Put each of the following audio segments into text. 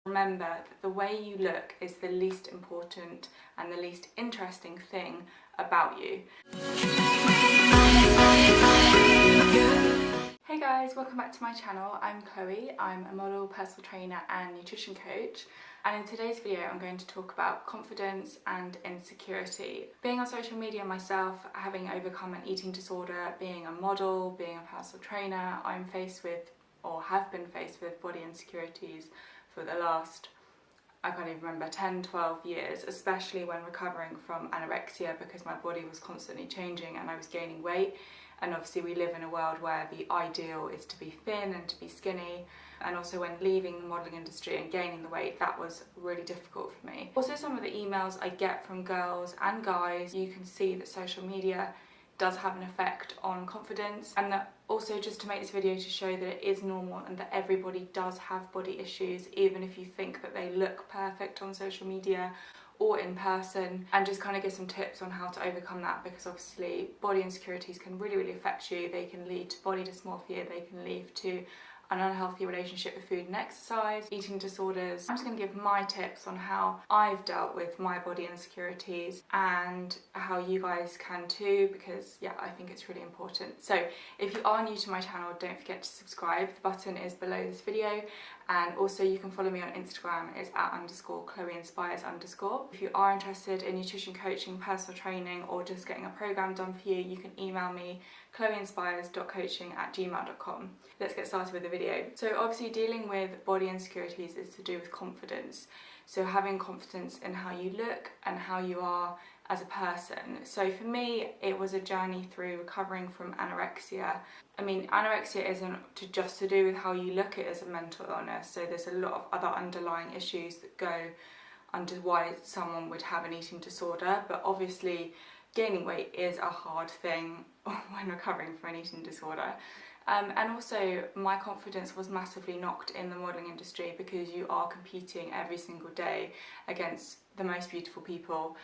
Remember that the way you look is the least important and the least interesting thing about you. Hey guys, welcome back to my channel. I'm Chloe. I'm a model, personal trainer and nutrition coach. And in today's video I'm going to talk about confidence and insecurity. Being on social media myself, having overcome an eating disorder, being a model, being a personal trainer, I'm faced with, or have been faced with, body insecurities for the last, I can't even remember, 10-12 years, especially when recovering from anorexia, because my body was constantly changing and I was gaining weight. And obviously we live in a world where the ideal is to be thin and to be skinny, and also when leaving the modelling industry and gaining the weight, that was really difficult for me. Also, some of the emails I get from girls and guys, you can see that social media does have an effect on confidence, and that also, just to make this video to show that it is normal and that everybody does have body issues, even if you think that they look perfect on social media or in person, and just kind of give some tips on how to overcome that, because obviously body insecurities can really affect you. They can lead to body dysmorphia, they can lead to an unhealthy relationship with food and exercise, eating disorders. I'm just going to give my tips on how I've dealt with my body insecurities and how you guys can too, because yeah, I think it's really important. So if you are new to my channel, don't forget to subscribe. The button is below this video, and also you can follow me on Instagram. It's @_chloeinspires_. If you are interested in nutrition coaching, personal training, or just getting a program done for you, you can email me chloeinspires.coaching@gmail.com. Let's get started with the video. So obviously dealing with body insecurities is to do with confidence. So having confidence in how you look and how you are as a person. So for me, it was a journey through recovering from anorexia. I mean, anorexia isn't just to do with how you look, it is a mental illness. So there's a lot of other underlying issues that go under why someone would have an eating disorder. But obviously gaining weight is a hard thing when recovering from an eating disorder. And also my confidence was massively knocked in the modelling industry, because you are competing every single day against the most beautiful people.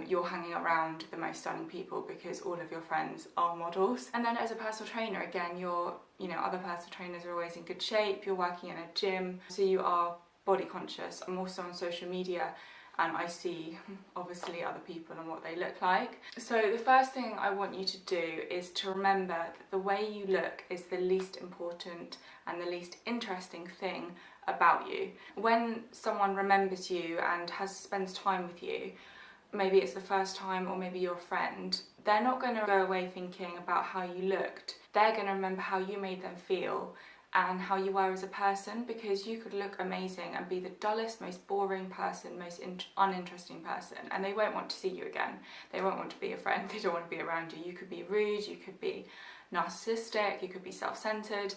You're hanging around the most stunning people because all of your friends are models. And then as a personal trainer, again, other personal trainers are always in good shape, you're working in a gym, so you are body conscious. I'm also on social media and I see obviously other people and what they look like. So the first thing I want you to do is to remember that the way you look is the least important and the least interesting thing about you. When someone remembers you and spends time with you, maybe it's the first time or maybe you're a friend, they're not going to go away thinking about how you looked. They're going to remember how you made them feel and how you were as a person, because you could look amazing and be the dullest, most boring person, most uninteresting person, and they won't want to see you again. They won't want to be a friend, they don't want to be around you. You could be rude, you could be narcissistic, you could be self-centered,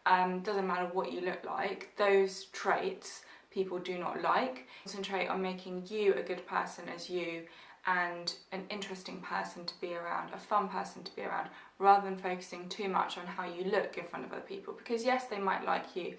doesn't matter what you look like. Those traits people do not like. Concentrate on making you a good person as you, and an interesting person to be around, a fun person to be around, rather than focusing too much on how you look in front of other people. Because yes, they might like you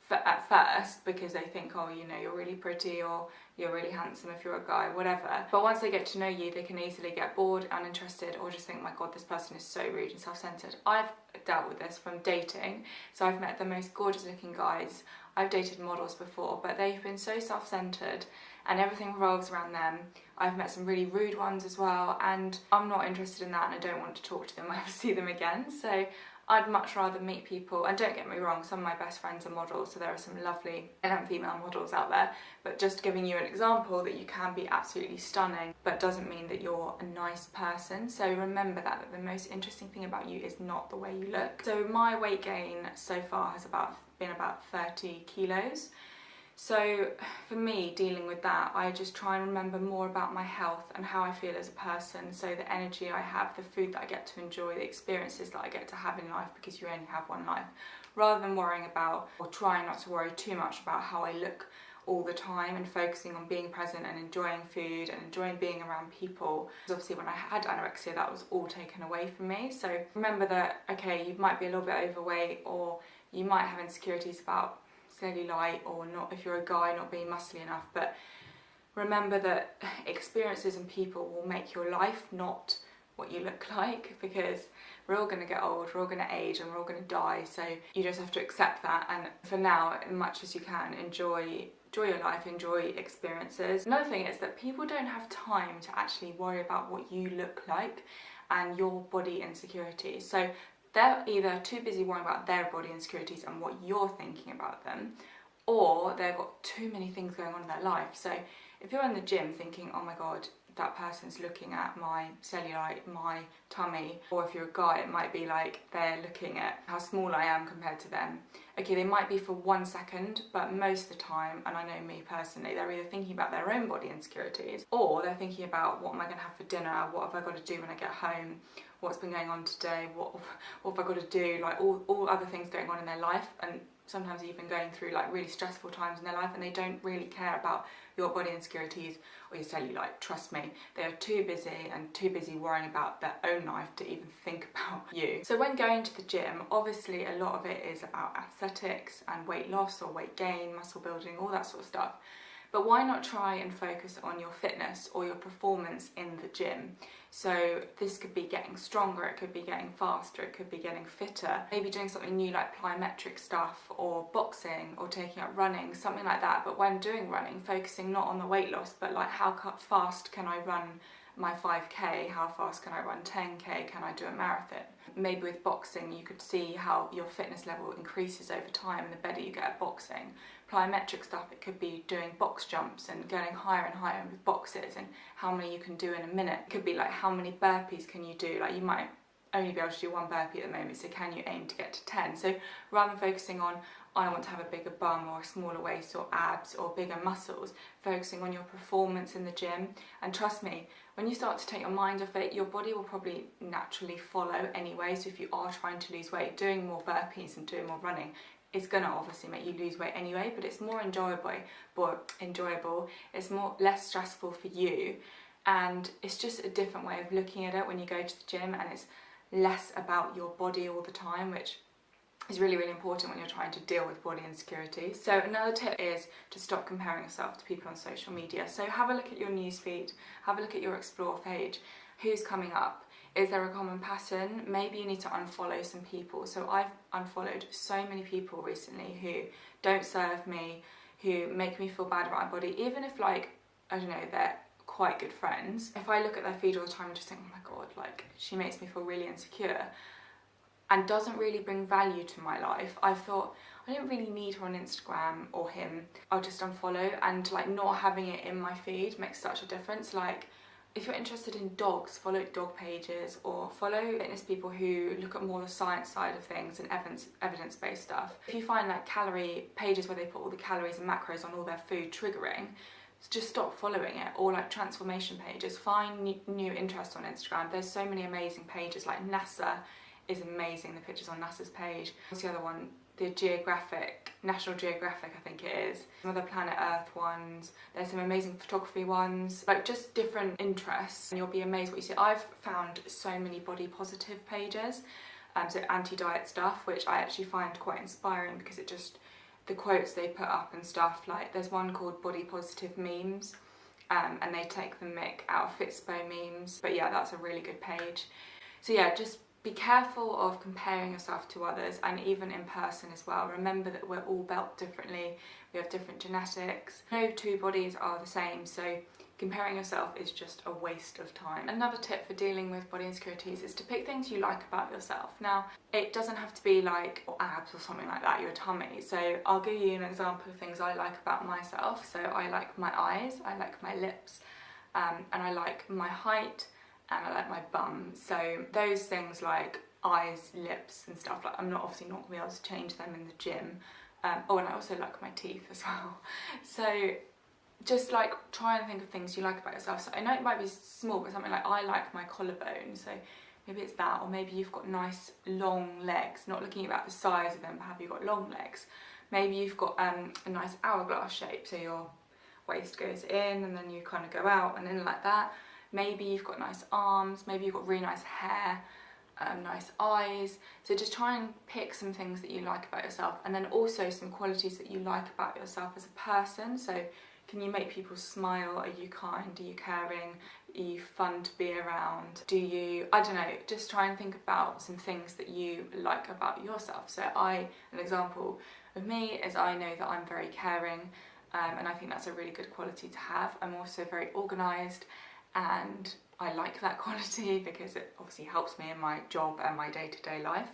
at first because they think, oh, you're really pretty, or you're really handsome if you're a guy, whatever. But once they get to know you, they can easily get bored, uninterested, or just think, my god, this person is so rude and self-centered. I've dealt with this from dating. So I've met the most gorgeous looking guys. I've dated models before, but they've been so self-centered and everything revolves around them. I've met some really rude ones as well, and I'm not interested in that, and I don't want to talk to them, I ever see them again. So I'd much rather meet people, and don't get me wrong, some of my best friends are models, so there are some lovely female models out there, but just giving you an example that you can be absolutely stunning, but doesn't mean that you're a nice person. So remember that the most interesting thing about you is not the way you look. So my weight gain so far has been about 30 kilos. So for me, dealing with that, I just try and remember more about my health and how I feel as a person. So the energy I have, the food that I get to enjoy, the experiences that I get to have in life, because you only have one life, rather than worrying about, or trying not to worry too much about how I look all the time, and focusing on being present and enjoying food and enjoying being around people. Because obviously when I had anorexia, that was all taken away from me. So remember that, okay, you might be a little bit overweight, or you might have insecurities about cellulite, or not, if you're a guy, not being muscly enough, but remember that experiences and people will make your life, not what you look like, because we're all going to get old, we're all going to age, and we're all going to die. So you just have to accept that, and for now, as much as you can, enjoy your life, enjoy experiences. Another thing is that people don't have time to actually worry about what you look like and your body insecurities. So they're either too busy worrying about their body insecurities and what you're thinking about them, or they've got too many things going on in their life. So if you're in the gym thinking, oh my god, that person's looking at my cellulite, my tummy, or if you're a guy, it might be like they're looking at how small I am compared to them. Okay, they might be for 1 second, but most of the time, and I know me personally, they're either thinking about their own body insecurities, or they're thinking about what am I going to have for dinner, what have I got to do when I get home, what's been going on today, what have I got to do, like all other things going on in their life, and sometimes even going through like really stressful times in their life, and they don't really care about your body insecurities or your cellulite. Trust me, they are too busy worrying about their own life to even think about you. So when going to the gym, obviously a lot of it is about aesthetics and weight loss or weight gain, muscle building, all that sort of stuff. But why not try and focus on your fitness or your performance in the gym? So this could be getting stronger, it could be getting faster, it could be getting fitter, maybe doing something new like plyometric stuff or boxing or taking up running, something like that. But when doing running, focusing not on the weight loss, but like how fast can I run my 5k, how fast can I run 10k, can I do a marathon? Maybe with boxing you could see how your fitness level increases over time and the better you get at boxing. Plyometric stuff, it could be doing box jumps and going higher and higher with boxes and how many you can do in a minute. It could be like how many burpees can you do, like you might only be able to do 1 burpee at the moment, so can you aim to get to 10? So rather than focusing on I want to have a bigger bum or a smaller waist or abs or bigger muscles, focusing on your performance in the gym. And trust me, when you start to take your mind off it, your body will probably naturally follow anyway. So if you are trying to lose weight, doing more burpees and doing more running, it's going to obviously make you lose weight anyway, but it's more enjoyable, it's less stressful for you, and it's just a different way of looking at it when you go to the gym, and it's less about your body all the time, which is really, really important when you're trying to deal with body insecurities. So another tip is to stop comparing yourself to people on social media. So have a look at your newsfeed, have a look at your explore page, who's coming up. Is there a common pattern? Maybe you need to unfollow some people. So I've unfollowed so many people recently who don't serve me, who make me feel bad about my body, even if like, I don't know, they're quite good friends. If I look at their feed all the time and just think, oh my god, like she makes me feel really insecure and doesn't really bring value to my life, I thought, I don't really need her on Instagram or him, I'll just unfollow. And like not having it in my feed makes such a difference. Like if you're interested in dogs, follow dog pages or follow fitness people who look at more the science side of things and evidence-based stuff. If you find like calorie pages where they put all the calories and macros on all their food triggering, just stop following it. Or like transformation pages, find new interests on Instagram. There's so many amazing pages, like NASA is amazing, the pictures on NASA's page. What's the other one? The National Geographic, I think it is. Some other Planet Earth ones. There's some amazing photography ones, like just different interests, and you'll be amazed what you see. I've found so many body positive pages, so anti-diet stuff, which I actually find quite inspiring because it just, the quotes they put up and stuff, like there's one called Body Positive Memes, and they take the mick out of Fitspo memes, but yeah, that's a really good page. So yeah, just be careful of comparing yourself to others, and even in person as well. Remember that we're all built differently, we have different genetics. No two bodies are the same, so comparing yourself is just a waste of time. Another tip for dealing with body insecurities is to pick things you like about yourself. Now, it doesn't have to be like abs or something like that, your tummy. So I'll give you an example of things I like about myself. So I like my eyes, I like my lips, and I like my height, and I like my bum. So those things like eyes, lips and stuff, like I'm obviously not going to be able to change them in the gym. Oh, and I also like my teeth as well. So just like try and think of things you like about yourself. So I know it might be small, but something like I like my collarbone, so maybe it's that. Or maybe you've got nice long legs, not looking about the size of them, but have you got long legs? Maybe you've got a nice hourglass shape, so your waist goes in and then you kind of go out and in like that. Maybe you've got nice arms, maybe you've got really nice hair, nice eyes. So just try and pick some things that you like about yourself, and then also some qualities that you like about yourself as a person. So can you make people smile? Are you kind? Are you caring? Are you fun to be around? Do you, I don't know, just try and think about some things that you like about yourself. So an example of me is I know that I'm very caring, and I think that's a really good quality to have. I'm also very organised, and I like that quality because it obviously helps me in my job and my day-to-day life.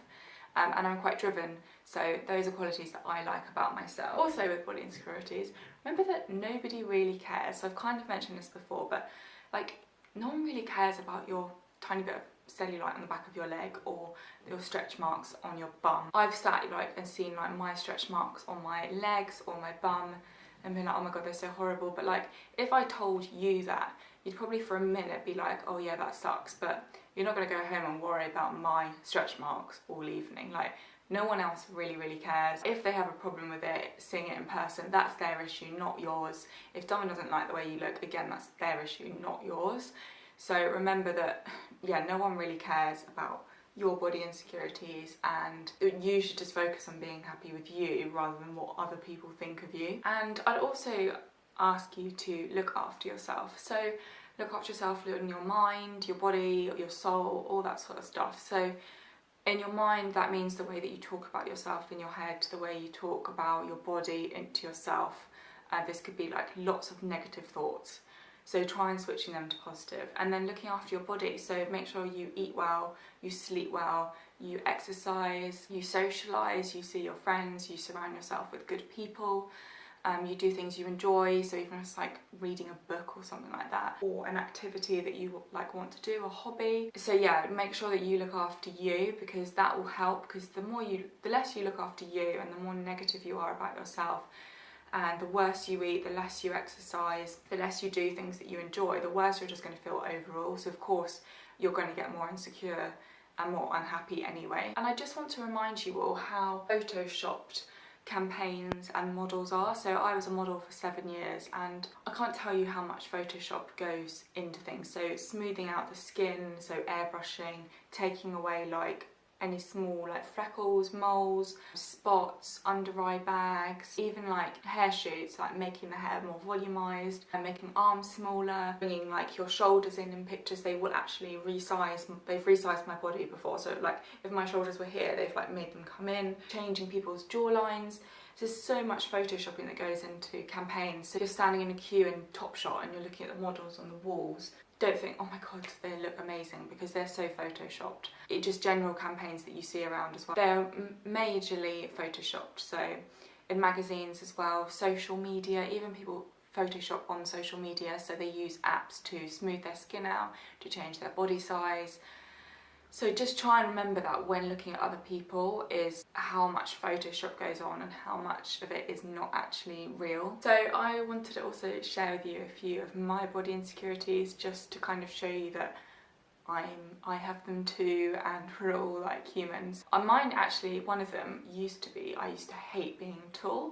And I'm quite driven, so those are qualities that I like about myself. Also with body insecurities, remember that nobody really cares. So I've kind of mentioned this before, but like, no one really cares about your tiny bit of cellulite on the back of your leg or your stretch marks on your bum. I've sat and seen like my stretch marks on my legs or my bum and been like, oh my god, they're so horrible. But like, if I told you that, you'd probably for a minute be like, oh yeah, that sucks, but you're not going to go home and worry about my stretch marks all evening. Like, no one else really cares. If they have a problem with it, seeing it in person, that's their issue, not yours. If someone doesn't like the way you look, again, that's their issue, not yours. So remember that, yeah, no one really cares about your body insecurities, and you should just focus on being happy with you rather than what other people think of you. And I'd also ask you to look after yourself. So look after yourself in your mind, your body, your soul, all that sort of stuff. So in your mind, that means the way that you talk about yourself in your head, the way you talk about your body into yourself. This could be like lots of negative thoughts. So try and switching them to positive. And then looking after your body. So make sure you eat well, you sleep well, you exercise, you socialise, you see your friends, you surround yourself with good people. You do things you enjoy, so even if it's like reading a book or something like that, or an activity that you like want to do, a hobby. So yeah, make sure that you look after you, because that will help, because the less you look after you and the more negative you are about yourself, and the worse you eat, the less you exercise, the less you do things that you enjoy, the worse you're just going to feel overall. So of course you're going to get more insecure and more unhappy anyway. And I just want to remind you all how photoshopped campaigns and models are. So I was a model for 7 years, and I can't tell you how much Photoshop goes into things. So smoothing out the skin, so airbrushing, taking away like any small like freckles, moles, spots, under eye bags, even like hair shoots, like making the hair more volumized and making arms smaller, bringing like your shoulders in pictures. They will actually resize, they've resized my body before, so like if my shoulders were here, they've like made them come in, changing people's jawlines. There's so much photoshopping that goes into campaigns. So you're standing in a queue in Topshop and you're looking at the models on the walls. Don't think, oh my god, they look amazing, because they're so photoshopped. It's just general campaigns that you see around as well. They're majorly photoshopped. So in magazines as well, social media, even people Photoshop on social media. So they use apps to smooth their skin out, to change their body size. So just try and remember that when looking at other people, is how much Photoshop goes on and how much of it is not actually real. So I wanted to also share with you a few of my body insecurities, just to kind of show you that I have them too, and we're all like humans. Mine actually, one of them used to be, I used to hate being tall.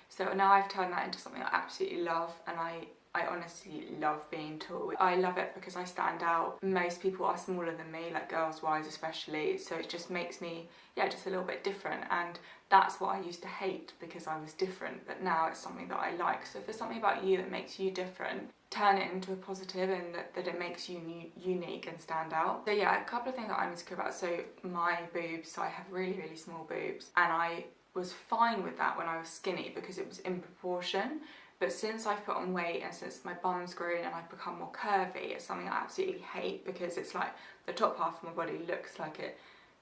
So now I've turned that into something I absolutely love, and I honestly love being tall. I love it because I stand out. Most people are smaller than me, like girls wise especially, so it just makes me, yeah, just a little bit different. And that's what I used to hate, because I was different, but now it's something that I like. So if there's something about you that makes you different, turn it into a positive, and that it makes you unique and stand out. So yeah, a couple of things that I'm insecure about. So my boobs, so I have really small boobs, and I was fine with that when I was skinny because it was in proportion. But since I've put on weight and since my bum's grown and I've become more curvy, it's something I absolutely hate, because it's like the top half of my body looks like it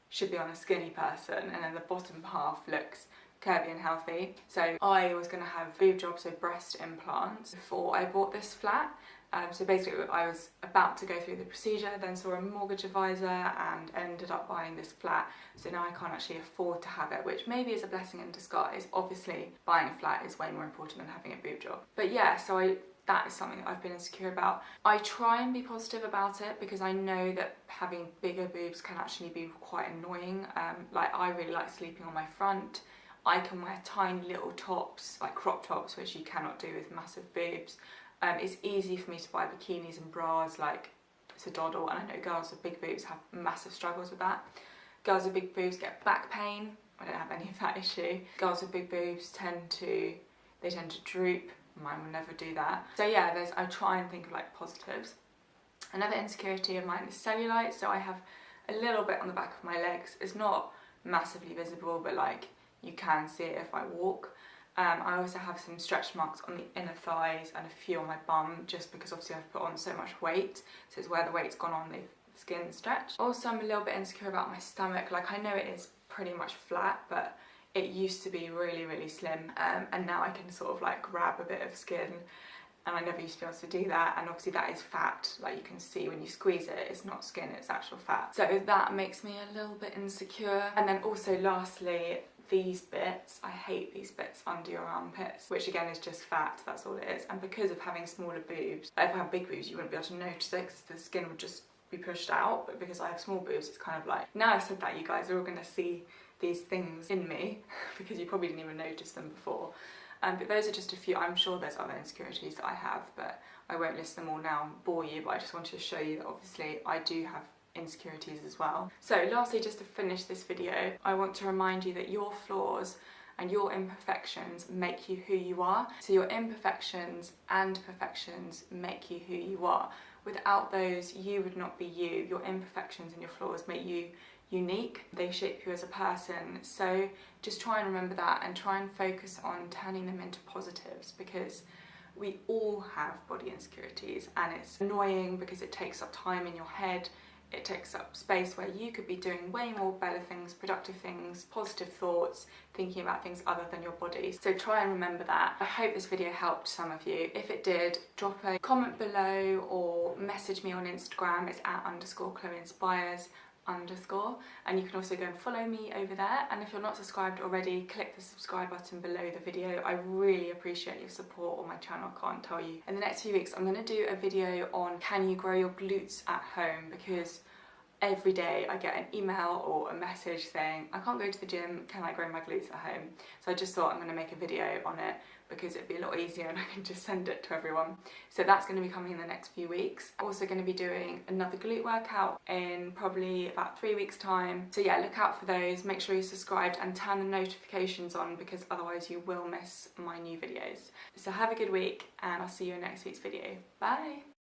should be on a skinny person, and then the bottom half looks curvy and healthy. So I was going to have boob jobs, so breast implants, before I bought this flat. So basically I was about to go through the procedure, then saw a mortgage advisor and ended up buying this flat. So now I can't actually afford to have it, which maybe is a blessing in disguise. Obviously buying a flat is way more important than having a boob job. But yeah, so that is something that I've been insecure about. I try and be positive about it, because I know that having bigger boobs can actually be quite annoying. Like I really like sleeping on my front. I can wear tiny little tops, like crop tops, which you cannot do with massive boobs. It's easy for me to buy bikinis and bras, like it's a doddle, and I know girls with big boobs have massive struggles with that. Girls with big boobs get back pain. I don't have any of that issue. Girls with big boobs tend to droop. Mine will never do that. So yeah, I try and think of like positives. Another insecurity of mine is cellulite, so I have a little bit on the back of my legs. It's not massively visible, but like you can see it if I walk. I also have some stretch marks on the inner thighs and a few on my bum, just because obviously I've put on so much weight, so it's where the weight's gone on, the skin stretched. Also, I'm a little bit insecure about my stomach. Like, I know it is pretty much flat, but it used to be really slim, and now I can sort of like grab a bit of skin, and I never used to be able to do that. And obviously that is fat, like you can see when you squeeze it, it's not skin, it's actual fat. So that makes me a little bit insecure. And then also lastly, these bits, I hate these bits under your armpits, which again is just fat, that's all it is. And because of having smaller boobs, if I have big boobs you wouldn't be able to notice it because the skin would just be pushed out, but because I have small boobs, it's kind of like, now I've said that, you guys are all going to see these things in me because you probably didn't even notice them before. But those are just a few. I'm sure there's other insecurities that I have, but I won't list them all now and bore you, but I just wanted to show you that obviously I do have insecurities as well. So lastly, just to finish this video, I want to remind you that your flaws and your imperfections make you who you are. So your imperfections and perfections make you who you are. Without those, you would not be you. Your imperfections and your flaws make you unique. They shape you as a person. So just try and remember that and try and focus on turning them into positives, because we all have body insecurities and it's annoying because it takes up time in your head. It takes up space where you could be doing way more better things, productive things, positive thoughts, thinking about things other than your body. So try and remember that. I hope this video helped some of you. If it did, drop a comment below or message me on Instagram. It's @_chloeinspires_, and you can also go and follow me over there. And if you're not subscribed already, click the subscribe button below the video. I really appreciate your support on my channel, can't tell you. In the next few weeks I'm going to do a video on can you grow your glutes at home, because every day I get an email or a message saying I can't go to the gym, can I grow my glutes at home? So I just thought I'm going to make a video on it because it'd be a lot easier and I can just send it to everyone. So that's going to be coming in the next few weeks. Also going to be doing another glute workout in probably about 3 weeks time. So yeah, look out for those. Make sure you're subscribed and turn the notifications on, because otherwise you will miss my new videos. So have a good week and I'll see you in next week's video. Bye!